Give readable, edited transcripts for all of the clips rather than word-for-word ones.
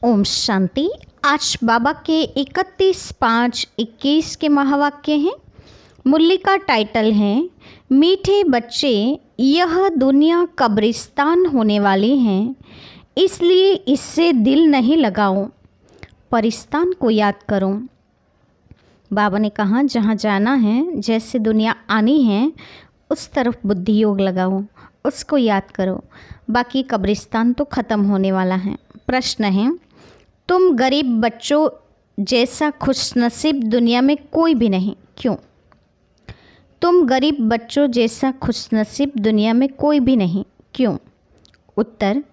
ओम शांति। आज बाबा के 31/5/21 के महावाक्य हैं। मुरली का टाइटल है मीठे बच्चे, यह दुनिया कब्रिस्तान होने वाली है, इसलिए इससे दिल नहीं लगाओ, परिस्तान को याद करो। बाबा ने कहा जहाँ जाना है, जैसे दुनिया आनी है उस तरफ बुद्धि योग लगाओ, उसको याद करो। बाकी कब्रिस्तान तो ख़त्म होने वाला है। प्रश्न है, तुम गरीब बच्चों जैसा खुशनसीब दुनिया में कोई भी नहीं, क्यों? तुम गरीब बच्चों जैसा खुशनसीब दुनिया में कोई भी नहीं, क्यों? उत्तर,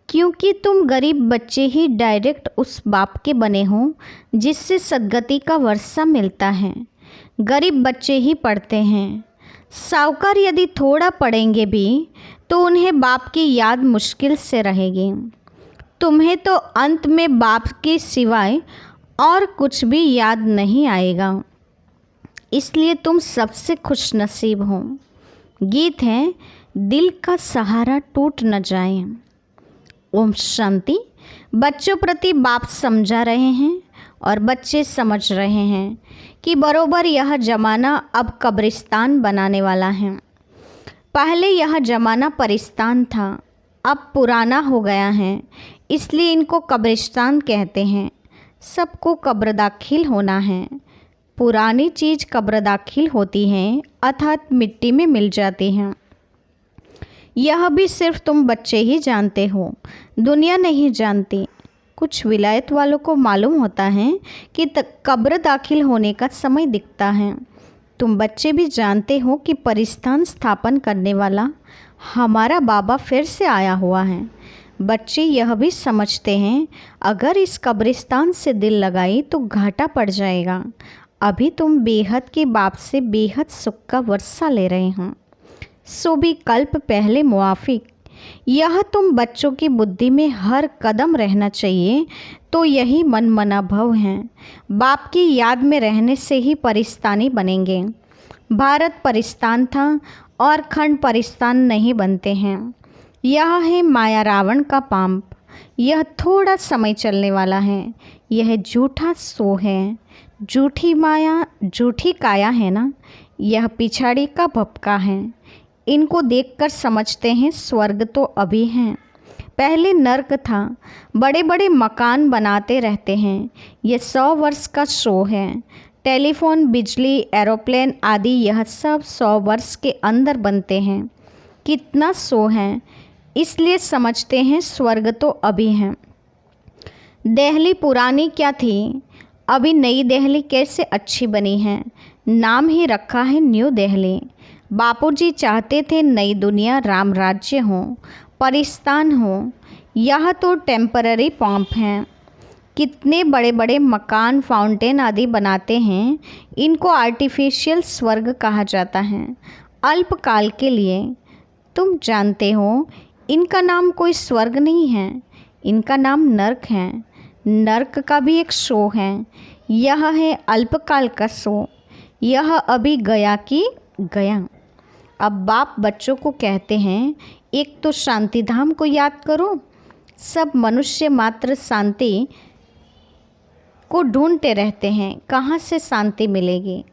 क्योंकि तुम गरीब बच्चे ही डायरेक्ट उस बाप के बने हो जिससे सद्गति का वर्षा मिलता है। गरीब बच्चे ही पढ़ते हैं। साहूकार यदि थोड़ा पढ़ेंगे भी तो उन्हें बाप की याद मुश्किल से रहेगी। तुम्हें तो अंत में बाप के सिवाय और कुछ भी याद नहीं आएगा, इसलिए तुम सबसे खुशनसीब हो। गीत है, दिल का सहारा टूट न जाए। ओम शांति। बच्चों प्रति बाप समझा रहे हैं और बच्चे समझ रहे हैं कि बरोबर यह ज़माना अब कब्रिस्तान बनाने वाला है। पहले यह ज़माना परिस्तान था, अब पुराना हो गया है, इसलिए इनको कब्रिस्तान कहते हैं। सबको कब्र दाखिल होना है। पुरानी चीज़ कब्र दाखिल होती हैं, अर्थात मिट्टी में मिल जाती हैं। यह भी सिर्फ तुम बच्चे ही जानते हो, दुनिया नहीं जानती। कुछ विलायत वालों को मालूम होता है कि कब्र दाखिल होने का समय दिखता है। तुम बच्चे भी जानते हो कि परिस्तान स्थापन करने वाला हमारा बाबा फिर से आया हुआ है। बच्चे यह भी समझते हैं अगर इस कब्रिस्तान से दिल लगाई तो घाटा पड़ जाएगा। अभी तुम बेहद के बाप से बेहद सुख का वर्षा ले रहे हो, सो भी कल्प पहले मुआफिक। यह तुम बच्चों की बुद्धि में हर कदम रहना चाहिए। तो यही मन मना भव है। बाप की याद में रहने से ही परिस्तानी बनेंगे। भारत परिस्तान था और खंड परिस्तान नहीं बनते हैं। यह है माया रावण का पांप। यह थोड़ा समय चलने वाला है। यह झूठा सो है, झूठी माया, झूठी काया है ना। यह पिछाड़ी का भपका है। इनको देखकर समझते हैं स्वर्ग तो अभी हैं, पहले नर्क था। बड़े बड़े मकान बनाते रहते हैं। ये 100 वर्ष का शो है। टेलीफोन, बिजली, एरोप्लेन आदि यह सब 100 वर्ष के अंदर बनते हैं। कितना शो है, इसलिए समझते हैं स्वर्ग तो अभी है। दिल्ली पुरानी क्या थी, अभी नई दिल्ली कैसे अच्छी बनी है। नाम ही रखा है न्यू दिल्ली। बापूजी चाहते थे नई दुनिया राम राज्य हो, परिस्तान हो। यह तो टेम्पररी पंप हैं। कितने बड़े बड़े मकान, फाउंटेन आदि बनाते हैं। इनको आर्टिफिशियल स्वर्ग कहा जाता है, अल्पकाल के लिए। तुम जानते हो इनका नाम कोई स्वर्ग नहीं है, इनका नाम नर्क है। नर्क का भी एक शो है। यह है अल्पकाल का शो। यह अभी गया कि गया। अब बाप बच्चों को कहते हैं, एक तो शांति धाम को याद करो। सब मनुष्य मात्र शांति को ढूंढते रहते हैं, कहाँ से शांति मिलेगी।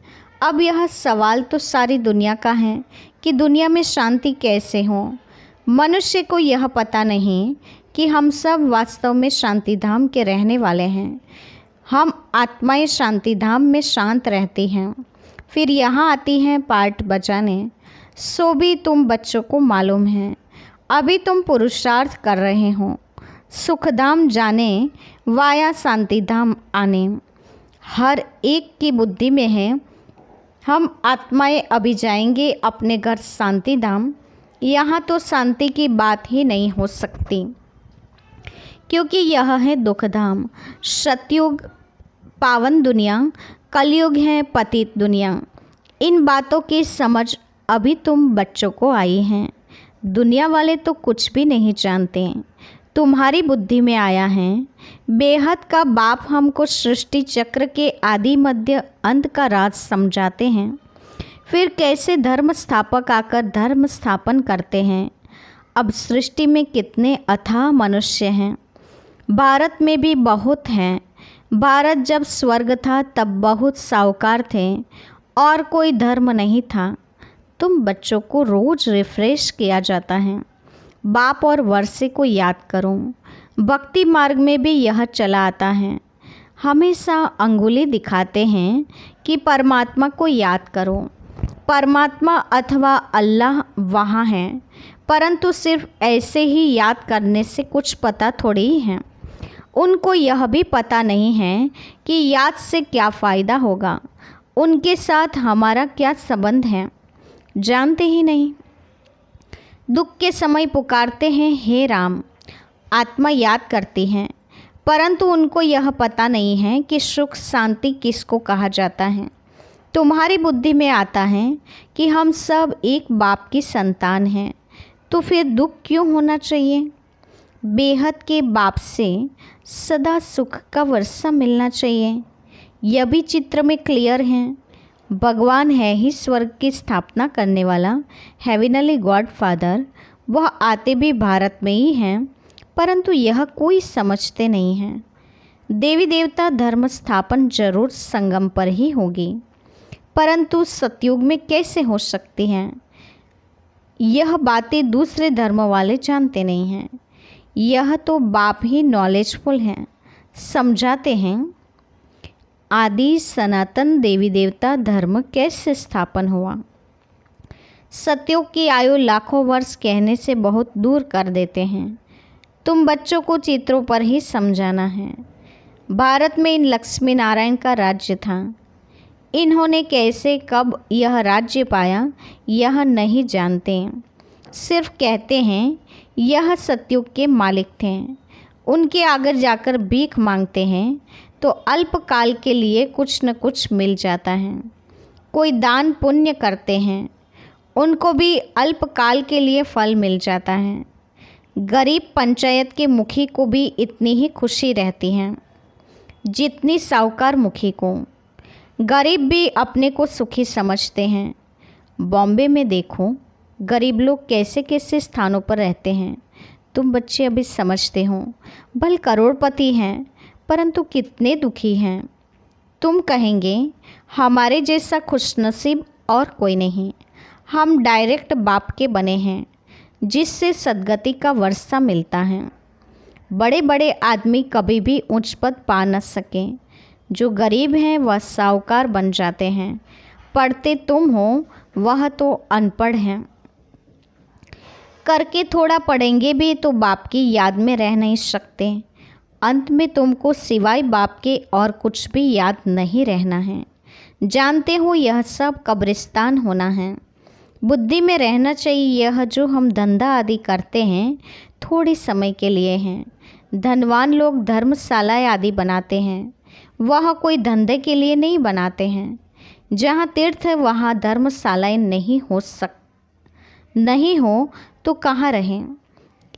अब यह सवाल तो सारी दुनिया का है कि दुनिया में शांति कैसे हो। मनुष्य को यह पता नहीं कि हम सब वास्तव में शांति धाम के रहने वाले हैं। हम आत्माएं शांति धाम में शांत रहती हैं, फिर यहाँ आती हैं पार्ट बजाने। सो भी तुम बच्चों को मालूम है। अभी तुम पुरुषार्थ कर रहे हो सुखधाम जाने वाया शांति धाम आने। हर एक की बुद्धि में है हम आत्माएं अभी जाएंगे अपने घर शांति धाम। यहाँ तो शांति की बात ही नहीं हो सकती, क्योंकि यह है दुखधाम। सतयुग पावन दुनिया, कलयुग है पतित दुनिया। इन बातों की समझ अभी तुम बच्चों को आई है। दुनिया वाले तो कुछ भी नहीं जानते, तुम्हारी बुद्धि में आया है। बेहद का बाप हमको सृष्टि चक्र के आदि मध्य अंत का राज समझाते हैं। फिर कैसे धर्म स्थापक आकर धर्म स्थापन करते हैं। अब सृष्टि में कितने अथाह मनुष्य हैं। भारत में भी बहुत हैं। भारत जब स्वर्ग था तब बहुत साहूकार थे और कोई धर्म नहीं था। तुम बच्चों को रोज़ रिफ्रेश किया जाता है। बाप और वर्षे को याद करो। भक्ति मार्ग में भी यह चला आता है। हमेशा अंगुली दिखाते हैं कि परमात्मा को याद करो। परमात्मा अथवा अल्लाह वहाँ है, परंतु सिर्फ ऐसे ही याद करने से कुछ पता थोड़ी ही है। उनको यह भी पता नहीं है कि याद से क्या फ़ायदा होगा, उनके साथ हमारा क्या संबंध है, जानते ही नहीं। दुख के समय पुकारते हैं हे राम, आत्मा याद करती है, परंतु उनको यह पता नहीं है कि सुख शांति किसको कहा जाता है। तुम्हारी बुद्धि में आता है कि हम सब एक बाप की संतान हैं, तो फिर दुख क्यों होना चाहिए। बेहद के बाप से सदा सुख का वर्षा मिलना चाहिए। यह भी चित्र में क्लियर है। भगवान है ही स्वर्ग की स्थापना करने वाला हेविनली गॉड फादर। वह आते भी भारत में ही हैं, परंतु यह कोई समझते नहीं हैं। देवी देवता धर्म स्थापन जरूर संगम पर ही होगी, परंतु सतयुग में कैसे हो सकती हैं, यह बातें दूसरे धर्म वाले जानते नहीं हैं। यह तो बाप ही नॉलेजफुल हैं, समझाते हैं। आदि सनातन देवी देवता धर्म कैसे स्थापन हुआ। सतयुग की आयु लाखों वर्ष कहने से बहुत दूर कर देते हैं। तुम बच्चों को चित्रों पर ही समझाना है। भारत में इन लक्ष्मी नारायण का राज्य था। इन्होंने कैसे कब यह राज्य पाया यह नहीं जानते, सिर्फ कहते हैं यह सतयुग के मालिक थे। उनके आगे जाकर भीख मांगते हैं तो अल्पकाल के लिए कुछ न कुछ मिल जाता है। कोई दान पुण्य करते हैं, उनको भी अल्पकाल के लिए फल मिल जाता है। गरीब पंचायत के मुखी को भी इतनी ही खुशी रहती है जितनी साहूकार मुखी को। गरीब भी अपने को सुखी समझते हैं। बॉम्बे में देखो गरीब लोग कैसे कैसे स्थानों पर रहते हैं, तुम बच्चे अभी समझते हो। भले करोड़पति हैं, परंतु कितने दुखी हैं। तुम कहेंगे हमारे जैसा खुशनसीब और कोई नहीं। हम डायरेक्ट बाप के बने हैं, जिससे सद्गति का वर्षा मिलता है। बड़े बड़े आदमी कभी भी उच्च पद पा न सके। जो गरीब हैं वह साहूकार बन जाते हैं। पढ़ते तुम हो, वह तो अनपढ़ हैं। करके थोड़ा पढ़ेंगे भी तो बाप की याद में रह नहीं सकते। अंत में तुमको सिवाय बाप के और कुछ भी याद नहीं रहना है। जानते हो यह सब कब्रिस्तान होना है। बुद्धि में रहना चाहिए यह जो हम धंधा आदि करते हैं थोड़ी समय के लिए हैं। धनवान लोग धर्मशाला आदि बनाते हैं, वह कोई धंधे के लिए नहीं बनाते हैं। जहाँ तीर्थ है वहाँ धर्मशालाएं नहीं हो तो कहाँ रहें।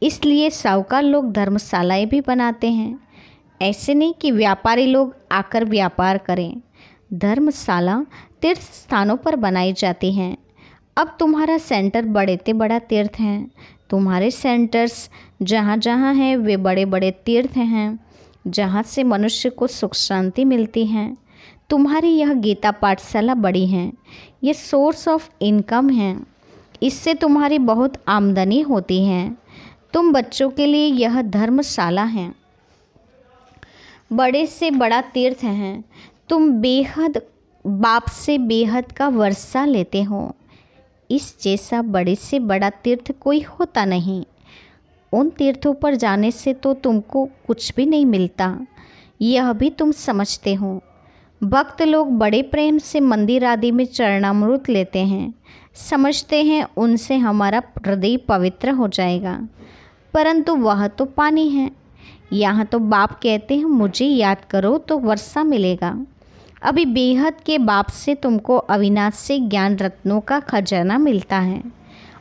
इसलिए साहूकार लोग धर्मशालाएं भी बनाते हैं। ऐसे नहीं कि व्यापारी लोग आकर व्यापार करें। धर्मशाला तीर्थ स्थानों पर बनाई जाती हैं। अब तुम्हारा सेंटर बड़े से बड़ा तीर्थ हैं। तुम्हारे सेंटर्स जहाँ जहाँ हैं वे बड़े बड़े तीर्थ हैं, जहाँ से मनुष्य को सुख शांति मिलती है। तुम्हारी यह गीता पाठशाला बड़ी है, ये सोर्स ऑफ इनकम है। इससे तुम्हारी बहुत आमदनी होती है। तुम बच्चों के लिए यह धर्मशाला है, बड़े से बड़ा तीर्थ है। तुम बेहद बाप से बेहद का वर्षा लेते हो। इस जैसा बड़े से बड़ा तीर्थ कोई होता नहीं। उन तीर्थों पर जाने से तो तुमको कुछ भी नहीं मिलता, यह भी तुम समझते हो। भक्त लोग बड़े प्रेम से मंदिर आदि में चरणामृत लेते हैं, समझते हैं उनसे हमारा हृदय पवित्र हो जाएगा, परंतु वह तो पानी है। यहाँ तो बाप कहते हैं मुझे याद करो तो वर्षा मिलेगा। अभी बेहद के बाप से तुमको अविनाशी ज्ञान रत्नों का खजाना मिलता है।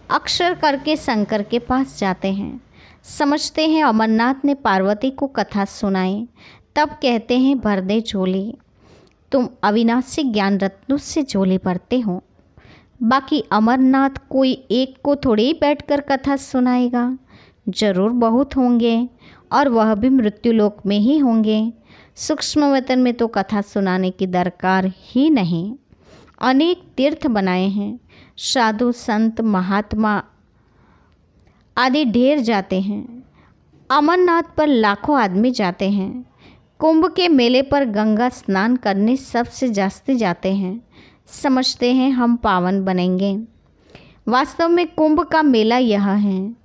अक्षर करके शंकर के पास जाते हैं, समझते हैं अमरनाथ ने पार्वती को कथा सुनाई, तब कहते हैं भर दे झोली। तुम अविनाशी ज्ञान रत्नों से झोली भरते हो। बाकी अमरनाथ कोई एक को थोड़ी बैठकर कथा सुनाएगा, जरूर बहुत होंगे और वह भी मृत्युलोक में ही होंगे। सूक्ष्म वतन में तो कथा सुनाने की दरकार ही नहीं। अनेक तीर्थ बनाए हैं, साधु संत महात्मा आदि ढेर जाते हैं। अमरनाथ पर लाखों आदमी जाते हैं। कुंभ के मेले पर गंगा स्नान करने सबसे जास्ती जाते हैं। समझते हैं हम पावन बनेंगे। वास्तव में कुंभ का मेला यह है।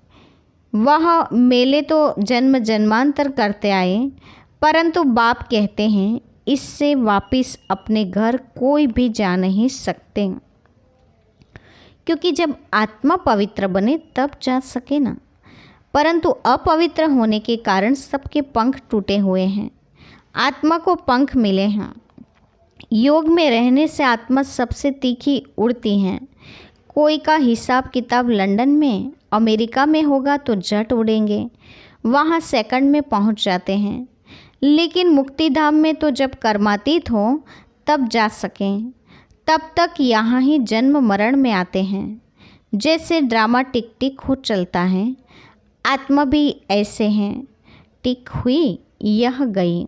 वह मेले तो जन्म जन्मांतर करते आए, परंतु बाप कहते हैं इससे वापिस अपने घर कोई भी जा नहीं सकते, क्योंकि जब आत्मा पवित्र बने तब जा सके ना। परंतु अपवित्र होने के कारण सबके पंख टूटे हुए हैं। आत्मा को पंख मिले हैं। योग में रहने से आत्मा सबसे तीखी उड़ती हैं। कोई का हिसाब किताब लंदन में अमेरिका में होगा तो जट उड़ेंगे, वहाँ सेकंड में पहुँच जाते हैं। लेकिन मुक्तिधाम में तो जब कर्मातीत हो तब जा सकें, तब तक यहाँ ही जन्म मरण में आते हैं। जैसे ड्रामा टिक टिक हो चलता है, आत्मा भी ऐसे हैं। टिक हुई यह गई,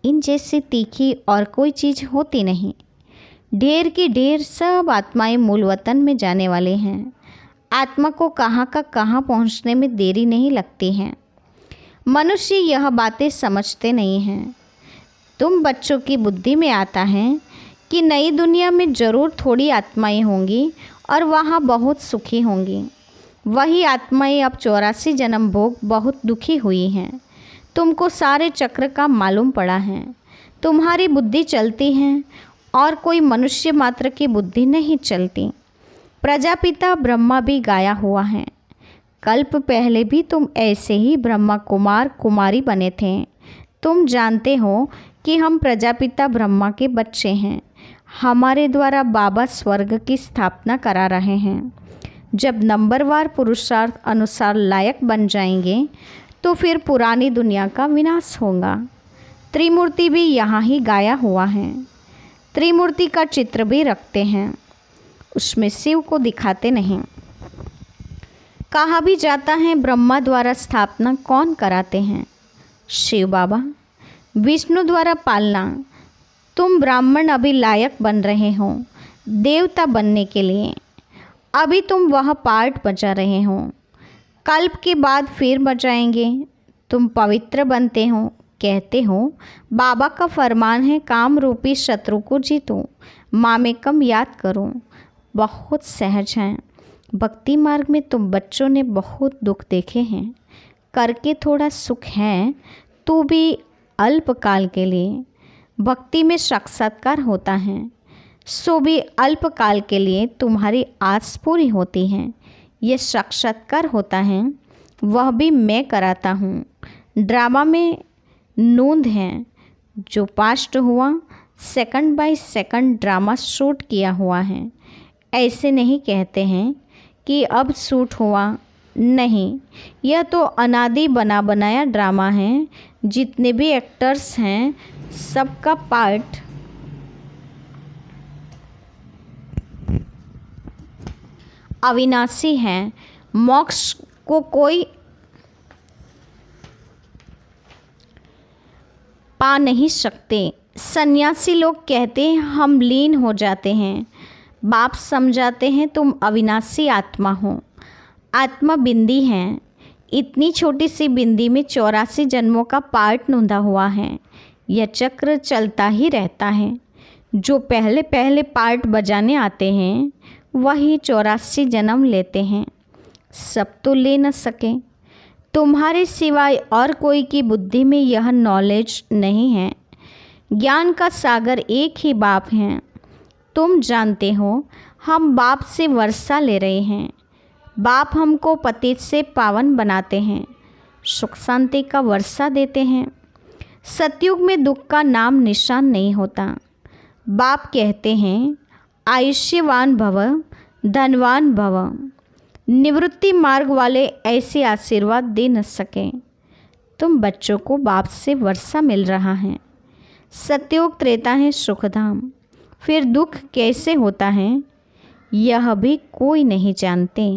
इन जैसी तीखी और कोई चीज़ होती नहीं। ढेर की ढेर सब आत्माएं मूल वतन में जाने वाले हैं। आत्मा को कहाँ का कहाँ पहुँचने में देरी नहीं लगती है। मनुष्य यह बातें समझते नहीं हैं। तुम बच्चों की बुद्धि में आता है कि नई दुनिया में ज़रूर थोड़ी आत्माएं होंगी और वहाँ बहुत सुखी होंगी। वही आत्माएं अब 84 जन्म भोग बहुत दुखी हुई हैं। तुमको सारे चक्र का मालूम पड़ा है। तुम्हारी बुद्धि चलती है और कोई मनुष्य मात्र की बुद्धि नहीं चलती। प्रजापिता ब्रह्मा भी गाया हुआ है। कल्प पहले भी तुम ऐसे ही ब्रह्मा कुमार कुमारी बने थे। तुम जानते हो कि हम प्रजापिता ब्रह्मा के बच्चे हैं। हमारे द्वारा बाबा स्वर्ग की स्थापना करा रहे हैं। जब नंबरवार पुरुषार्थ अनुसार लायक बन जाएंगे तो फिर पुरानी दुनिया का विनाश होगा। त्रिमूर्ति भी यहाँ ही गाया हुआ है। त्रिमूर्ति का चित्र भी रखते हैं, उसमें शिव को दिखाते नहीं। कहा भी जाता है ब्रह्मा द्वारा स्थापना कौन कराते हैं? शिव बाबा। विष्णु द्वारा पालना। तुम ब्राह्मण अभी लायक बन रहे हो देवता बनने के लिए। अभी तुम वह पार्ट बजा रहे हो, कल्प के बाद फिर बजाएंगे। तुम पवित्र बनते हो, कहते हो बाबा का फरमान है काम रूपी शत्रु को जीतो, मामेकम याद करो। बहुत सहज हैं। भक्ति मार्ग में तुम बच्चों ने बहुत दुख देखे हैं। करके थोड़ा सुख है तो भी अल्पकाल के लिए। भक्ति में साक्षात्कार होता है सो भी अल्पकाल के लिए तुम्हारी आस पूरी होती है। यह साक्षात्कार होता है वह भी मैं कराता हूँ। ड्रामा में नूंद है जो पास्ट हुआ, second by second drama shoot किया हुआ है। ऐसे नहीं कहते हैं कि अब शूट हुआ, नहीं, यह तो अनादि बना बनाया ड्रामा है। जितने भी एक्टर्स हैं सबका पार्ट अविनाशी है। मोक्ष को कोई पा नहीं सकते। सन्यासी लोग कहते हैं हम लीन हो जाते हैं। बाप समझाते हैं तुम अविनाशी आत्मा हो। आत्मा बिंदी है। इतनी छोटी सी बिंदी में 84 जन्मों का पार्ट नूंदा हुआ है। यह चक्र चलता ही रहता है। जो पहले पहले पार्ट बजाने आते हैं वही 84 जन्म लेते हैं। सब तो ले न सके। तुम्हारे सिवाय और कोई की बुद्धि में यह नॉलेज नहीं है। ज्ञान का सागर एक ही बाप है। तुम जानते हो हम बाप से वर्षा ले रहे हैं। बाप हमको पतित से पावन बनाते हैं, सुख शांति का वर्षा देते हैं। सतयुग में दुख का नाम निशान नहीं होता। बाप कहते हैं आयुष्यवान भव, धनवान भव। निवृत्ति मार्ग वाले ऐसे आशीर्वाद दे न सके। तुम बच्चों को बाप से वर्षा मिल रहा है। सतयुग त्रेता है सुखधाम। फिर दुख कैसे होता है यह भी कोई नहीं जानते।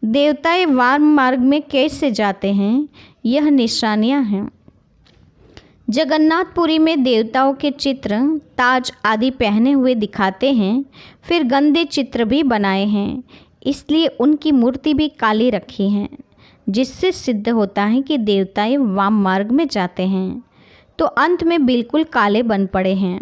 देवताएं वाम मार्ग में कैसे जाते हैं यह निशानियां हैं। जगन्नाथपुरी में देवताओं के चित्र ताज आदि पहने हुए दिखाते हैं, फिर गंदे चित्र भी बनाए हैं, इसलिए उनकी मूर्ति भी काली रखी है, जिससे सिद्ध होता है कि देवताएं वाम मार्ग में जाते हैं, तो अंत में बिल्कुल काले बन पड़े हैं।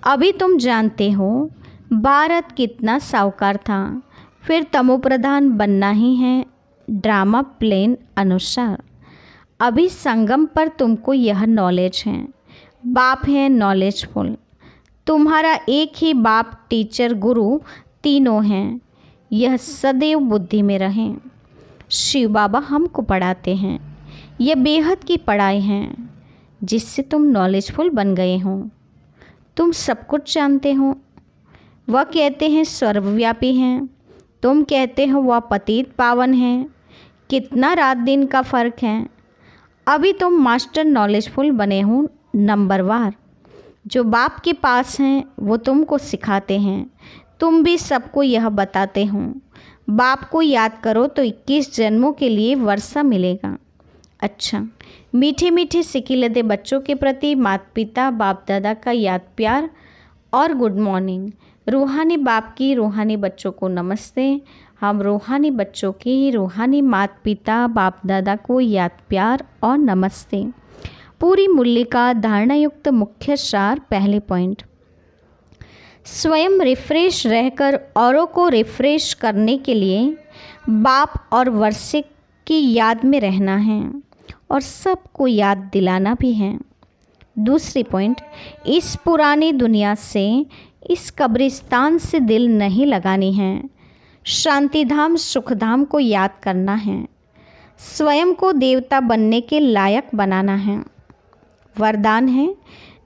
अभी तुम जानते हो भारत कितना साहूकार था, फिर तमोप्रधान बनना ही है ड्रामा प्लेन अनुसार। अभी संगम पर तुमको यह नॉलेज है। बाप है नॉलेजफुल, तुम्हारा एक ही बाप, टीचर, गुरु तीनों हैं। यह सदैव बुद्धि में रहें। शिव बाबा हमको पढ़ाते हैं, यह बेहद की पढ़ाई है जिससे तुम नॉलेजफुल बन गए हो। तुम सब कुछ जानते हो। वह कहते हैं सर्वव्यापी हैं, तुम कहते हो वह पतित पावन है। कितना रात दिन का फ़र्क है। अभी तुम मास्टर नॉलेजफुल बने हो नंबरवार। जो बाप के पास हैं वो तुमको सिखाते हैं, तुम भी सबको यह बताते हो। बाप को याद करो तो 21 जन्मों के लिए वर्षा मिलेगा। अच्छा, मीठे मीठे सिकिलते बच्चों के प्रति माता पिता बाप दादा का याद प्यार और गुड मॉर्निंग। रूहानी बाप की रूहानी बच्चों को नमस्ते। हम रूहानी बच्चों की रूहानी माता पिता बाप दादा को याद प्यार और नमस्ते। पूरी मूल्य का धारणायुक्त मुख्य सार। पहले पॉइंट, स्वयं रिफ्रेश रहकर औरों को रिफ्रेश करने के लिए बाप और वर्षे की याद में रहना है और सबको याद दिलाना भी है। दूसरी पॉइंट, इस पुरानी दुनिया से, इस कब्रिस्तान से दिल नहीं लगानी है। शांतिधाम सुखधाम को याद करना है। स्वयं को देवता बनने के लायक बनाना है। वरदान है,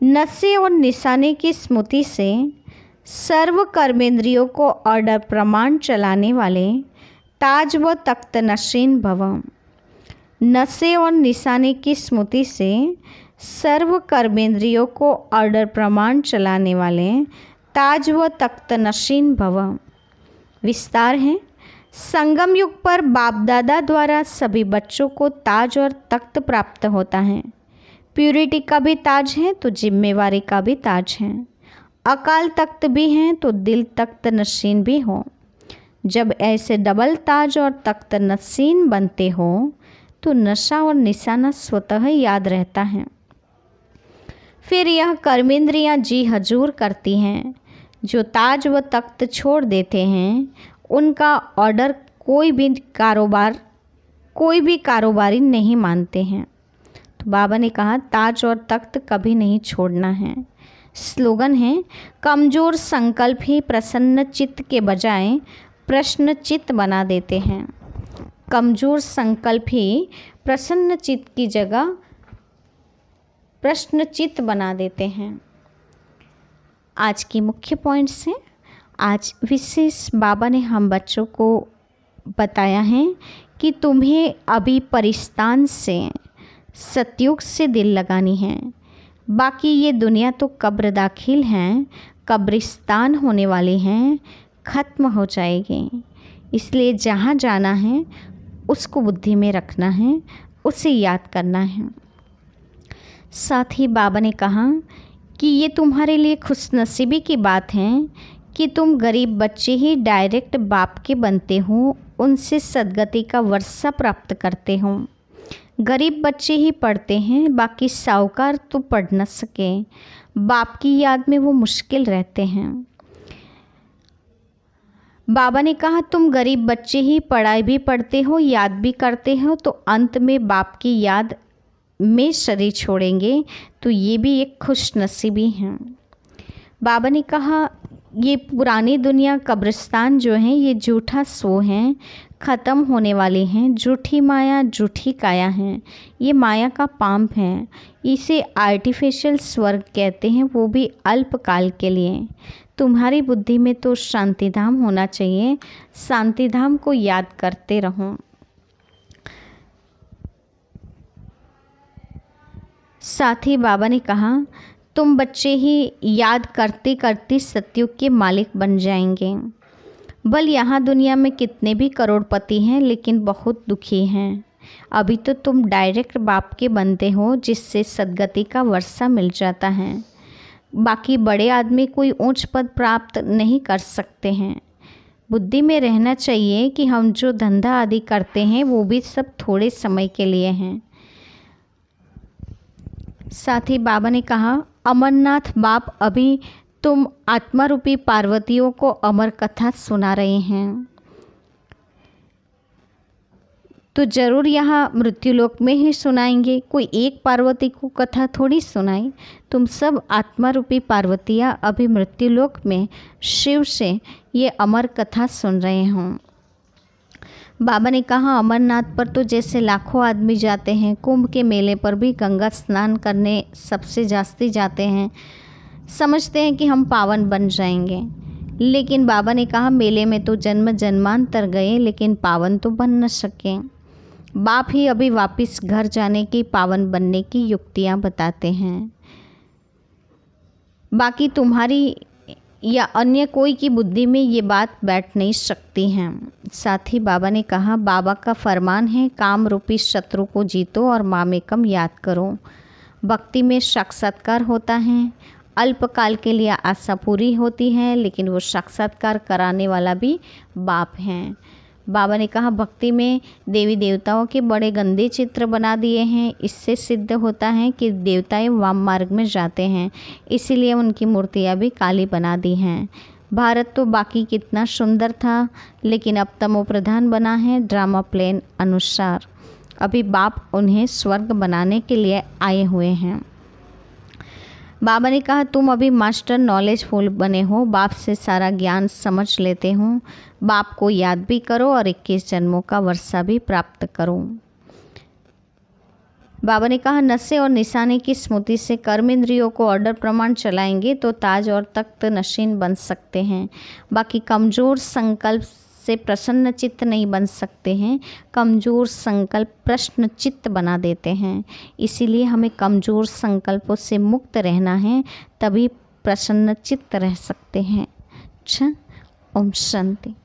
नशे और निशाने की स्मृति से सर्व कर्मेंद्रियों को ऑर्डर प्रमाण चलाने वाले ताज व तख्त नशीन भव। नशे और निशाने की स्मृति से सर्व कर्मेंद्रियों को ऑर्डर प्रमाण चलाने वाले ताज व तख्त नशीन भव। विस्तार है, संगम युग पर बाप दादा द्वारा सभी बच्चों को ताज और तख्त प्राप्त होता है। प्यूरिटी का भी ताज है तो जिम्मेवारी का भी ताज है। अकाल तख्त भी हैं तो दिल तख्त नशीन भी हो। जब ऐसे डबल ताज और तख्त नशीन बनते हो तो नशा और निशाना स्वतः याद रहता है। फिर यह कर्मेंद्रियां जी हजूर करती हैं। जो ताज व तख्त छोड़ देते हैं उनका ऑर्डर कोई भी कारोबारी नहीं मानते हैं। तो बाबा ने कहा ताज और तख्त कभी नहीं छोड़ना है। स्लोगन है, कमज़ोर संकल्प ही प्रसन्न चित्त के बजाय प्रश्न चित्त बना देते हैं। कमज़ोर संकल्प ही प्रसन्न चित्त की जगह प्रश्न चित्त बना देते हैं। आज की मुख्य पॉइंट्स हैं। आज विशेष बाबा ने हम बच्चों को बताया है कि तुम्हें अभी परिस्तान से, सतयुग से दिल लगानी है। बाकी ये दुनिया तो कब्र दाखिल हैं, कब्रिस्तान होने वाली हैं, ख़त्म हो जाएगी। इसलिए जहाँ जाना है उसको बुद्धि में रखना है, उसे याद करना है। साथ ही बाबा ने कहा कि ये तुम्हारे लिए खुशनसीबी की बात है कि तुम गरीब बच्चे ही डायरेक्ट बाप के बनते हो, उनसे सद्गति का वर्षा प्राप्त करते हो। गरीब बच्चे ही पढ़ते हैं, बाकी साहूकार तो पढ़ न सके। बाप की याद में वो मुश्किल रहते हैं। बाबा ने कहा तुम गरीब बच्चे ही पढ़ाई भी पढ़ते हो, याद भी करते हो, तो अंत में बाप की याद में शरीर छोड़ेंगे, तो ये भी एक खुशनसीबी है। बाबा ने कहा ये पुरानी दुनिया कब्रिस्तान जो है ये झूठा सो है, ख़त्म होने वाली हैं। झूठी माया झूठी काया है, ये माया का पांप है। इसे आर्टिफिशियल स्वर्ग कहते हैं, वो भी अल्पकाल के लिए। तुम्हारी बुद्धि में तो शांतिधाम होना चाहिए, शांतिधाम को याद करते रहो। साथ ही बाबा ने कहा तुम बच्चे ही याद करते करते सतयुग के मालिक बन जाएंगे। बल यहाँ दुनिया में कितने भी करोड़पति हैं लेकिन बहुत दुखी हैं। अभी तो तुम डायरेक्ट बाप के बनते हो, जिससे सद्गति का वर्षा मिल जाता है। बाकी बड़े आदमी कोई ऊंच पद प्राप्त नहीं कर सकते हैं। बुद्धि में रहना चाहिए कि हम जो धंधा आदि करते हैं वो भी सब थोड़े समय के लिए हैं। साथ ही बाबा ने कहा, अमरनाथ बाप अभी तुम आत्मा रूपी पार्वतियों को अमर कथा सुना रहे हैं, तो जरूर यहाँ मृत्युलोक में ही सुनाएंगे। कोई एक पार्वती को कथा थोड़ी सुनाई। तुम सब आत्मा रूपी पार्वतियाँ अभी मृत्युलोक में शिव से ये अमर कथा सुन रहे हों। बाबा ने कहा, अमरनाथ पर तो जैसे लाखों आदमी जाते हैं, कुंभ के मेले पर भी गंगा स्नान करने सबसे जास्ती जाते हैं, समझते हैं कि हम पावन बन जाएंगे। लेकिन बाबा ने कहा, मेले में तो जन्म जन्मांतर गए लेकिन पावन तो बन न सके। बाप ही अभी वापस घर जाने की, पावन बनने की युक्तियाँ बताते हैं। बाकी तुम्हारी या अन्य कोई की बुद्धि में ये बात बैठ नहीं सकती हैं। साथ ही बाबा ने कहा, बाबा का फरमान है, काम रूपी शत्रु को जीतो और मामेकम याद करो। भक्ति में साक्षात्कार होता है। अल्पकाल के लिए आशा पूरी होती है, लेकिन वो साक्षात्कार कराने वाला भी बाप हैं। बाबा ने कहा, भक्ति में देवी देवताओं के बड़े गंदे चित्र बना दिए हैं। इससे सिद्ध होता है कि देवताएं वाम मार्ग में जाते हैं, इसीलिए उनकी मूर्तियां भी काली बना दी हैं। भारत तो बाकी कितना सुंदर था, लेकिन अब तमो प्रधान बना है ड्रामा प्लेन अनुसार। अभी बाप उन्हें स्वर्ग बनाने के लिए आए हुए हैं। बाबा ने कहा, तुम अभी मास्टर नॉलेजफुल बने हो, बाप से सारा ज्ञान समझ लेते हो। बाप को याद भी करो और 21 जन्मों का वर्षा भी प्राप्त करो। बाबा ने कहा, नशे और निशाने की स्मृति से कर्म इंद्रियों को ऑर्डर प्रमाण चलाएंगे तो ताज और तख्त नशीन बन सकते हैं। बाकी कमज़ोर संकल्प से प्रसन्न चित्त नहीं बन सकते हैं। कमज़ोर संकल्प प्रश्न चित्त बना देते हैं। इसीलिए हमें कमज़ोर संकल्पों से मुक्त रहना है, तभी प्रसन्न चित्त रह सकते हैं। अच्छा, ओम शांति।